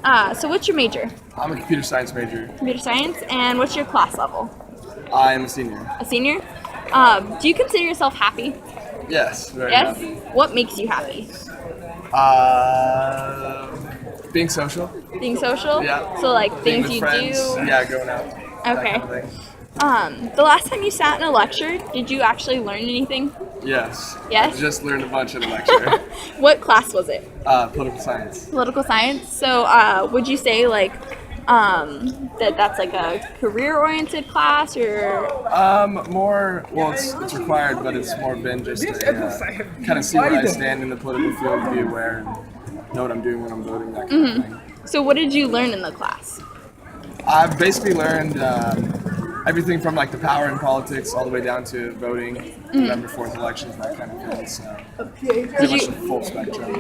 So what's your major? I'm a computer science major. Computer science, and what's your class level? I am a senior. A senior? Do you consider yourself happy? Yes, very Yes? happy. What makes you happy? Being social. Being social? Yeah. So like Being things with you friends. do? Yeah, going out. That Okay. kind of thing. The last time you sat in a lecture, did you actually learn anything? Yes. Yes? I just learned a bunch in a lecture. What class was it? Political science. Political science. So would you say like that's like a career-oriented class or? More, well, it's required, but it's more been just to kind of see where I stand in the political field, be aware, and know what I'm doing when I'm voting, that kind of thing. So what did you learn in the class? I've basically learned everything from like the power in politics all the way down to voting, November 4th elections, that kind of thing. So pretty much the full spectrum.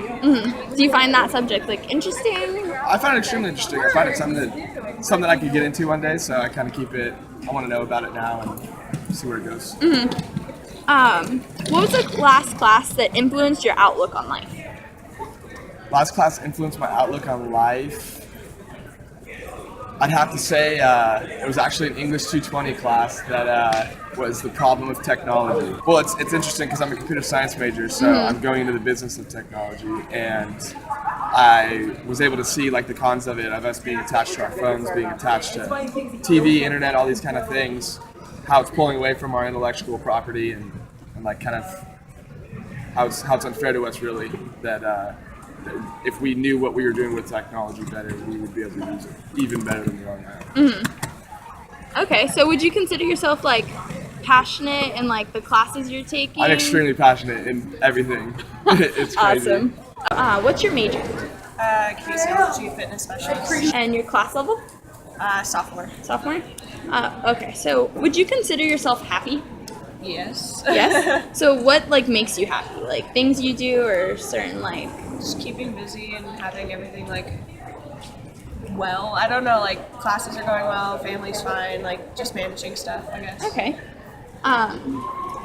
Do you find that subject like interesting? I find it extremely interesting. I find it something I could get into one day, so I kind of keep it. I want to know about it now and see where it goes. What was the last class that influenced your outlook on life? Last class influenced my outlook on life. I'd have to say it was actually an English 220 class that was the problem of technology. Well, it's interesting because I'm a computer science major, so I'm going into the business of technology, and I was able to see like the cons of it, of us being attached to our phones, being attached to TV, internet, all these kind of things, how it's pulling away from our intellectual property, and like kind of how it's unfair to us really that if we knew what we were doing with technology better, we would be able to use it even better than we are now. Okay, so would you consider yourself like passionate in like the classes you're taking? I'm extremely passionate in everything. It's crazy. Awesome. What's your major? Kinesiology, fitness specialist. And your class level? Sophomore. Sophomore? Okay, so would you consider yourself happy? Yes. Yes? So what like makes you happy? Like things you do or certain like? Just keeping busy and having everything like well. I don't know, like classes are going well, family's fine, like just managing stuff, I guess. Okay.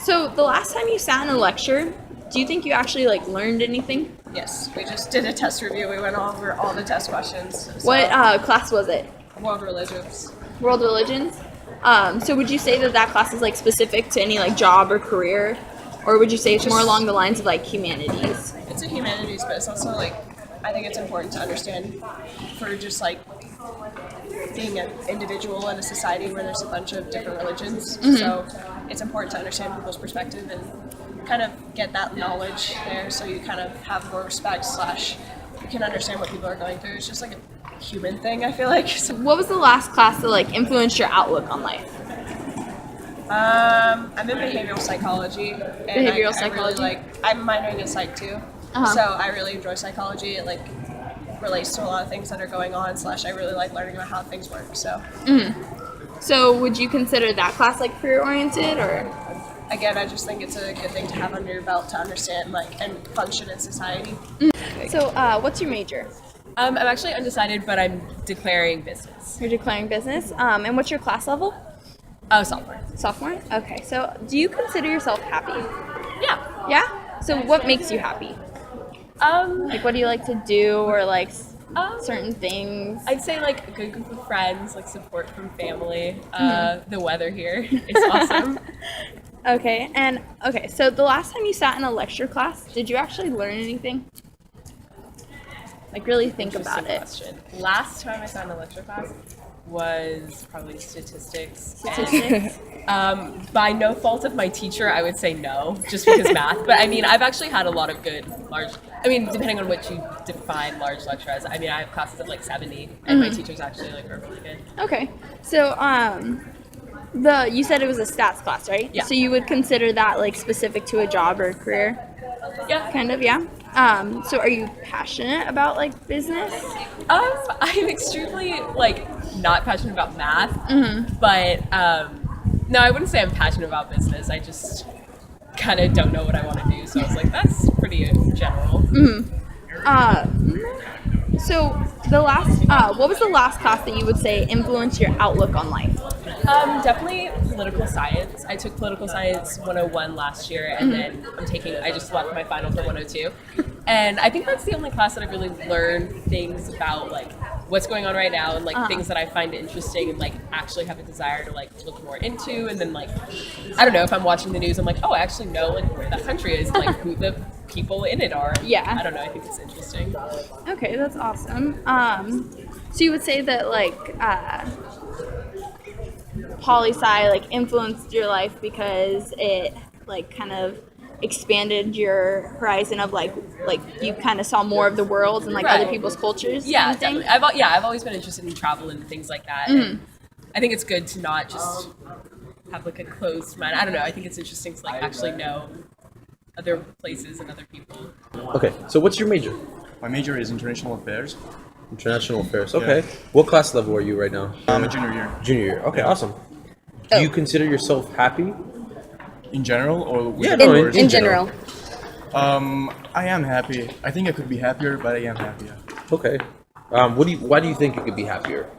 So the last time you sat in a lecture, do you think you actually like learned anything? Yes, we just did a test review. We went over all the test questions. So, What class was it? World religions. World religions? So would you say that class is like specific to any like job or career? Or would you say it's more along the lines of like humanities? It's a humanities, but it's also like, I think it's important to understand for just like being an individual in a society where there's a bunch of different religions. So it's important to understand people's perspective and kind of get that knowledge there so you kind of have more respect / you can understand what people are going through. It's just like a human thing, I feel like. So, What was the last class that like influenced your outlook on life? I'm in behavioral psychology. And Behavioral I psychology? really I'm minoring in psych too. So I really enjoy psychology. It like relates to a lot of things that are going on / I really like learning about how things work. So So would you consider that class like career oriented or? again, I just think it's a good thing to have under your belt to understand like and function in society. So what's your major? I'm actually undecided, but I'm declaring business. You're declaring business. And what's your class level? Oh, software. Sophomore? Okay. So do you consider yourself happy? Yeah. Yeah? So what makes you happy? Like what do you like to do or like certain things? I'd say like a good group of friends, like support from family. The weather here is awesome. Okay. And okay, so the last time you sat in a lecture class, did you actually learn anything? Like really think about it. Question. Last time I sat in a lecture class was probably statistics. Statistics. By no fault of my teacher, I would say no, just because math. But I mean, I've actually had a lot of good depending on what you define large lecture as. I mean, I have classes of like 70, and my teachers actually like are really good. Okay. So you said it was a stats class, right? Yeah. So you would consider that like specific to a job or a career? Yeah. Kind of, yeah. So are you passionate about like business? I'm extremely like not passionate about math, but no, I wouldn't say I'm passionate about business. I just kind of don't know what I want to do, so I was like, that's pretty general. So what was the last class that you would say influenced your outlook on life? Definitely political science. I took political science 101 last year, and then I just left my final for 102. And I think that's the only class that I really learned things about like what's going on right now and like things that I find interesting and like actually have a desire to like look more into. And then like, I don't know, if I'm watching the news, I'm like, oh, I actually know like where that country is, and, like who the people in it are. Yeah. I don't know. I think it's interesting. Okay, that's awesome. So you would say that like poli-sci like influenced your life because it like kind of expanded your horizon of like you kind of saw more of the world and like other Right. people's cultures. Yeah, kind of thing? definitely. I've always been interested in travel and things like that. And I think it's good to not just have like a closed mind. I don't know. I think it's interesting to like actually know other places and other people. Okay, so what's your major? My major is international affairs. International affairs. Okay. What class level are you right now? I'm a junior year. Junior year. Okay, awesome. Do you consider yourself happy? In general, or with Yeah, the no, course? in general. I am happy. I think I could be happier, but I am happy. Okay. Why do you think you could be happier?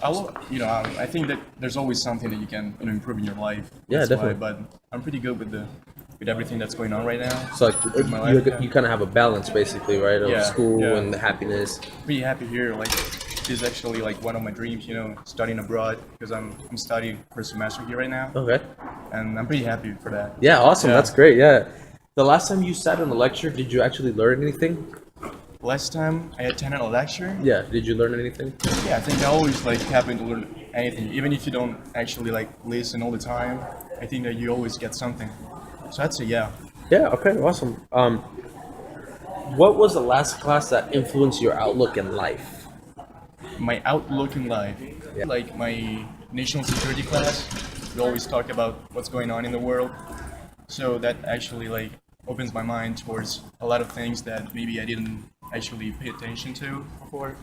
I think that there's always something that you can improve in your life. Yeah, That's definitely. But I'm pretty good with everything that's going on right now. So like My life, you kind of have a balance basically, right? Of Yeah, school yeah. and the happiness. Pretty happy here. Like, this is actually like one of my dreams. Studying abroad, because I'm studying for a semester here right now, Okay. and I'm pretty happy for that. Yeah, awesome. Yeah. That's great. Yeah. The last time you sat in a lecture, did you actually learn anything? Last time I attended a lecture, Yeah. Did you learn anything? yeah, I think I always like happen to learn anything, even if you don't actually like listen all the time. I think that you always get something. So I'd say yeah. Yeah. Okay. Awesome. What was the last class that influenced your outlook in life? My outlook in life, like my national security class, we always talk about what's going on in the world. So that actually like opens my mind towards a lot of things that maybe I didn't actually pay attention to before.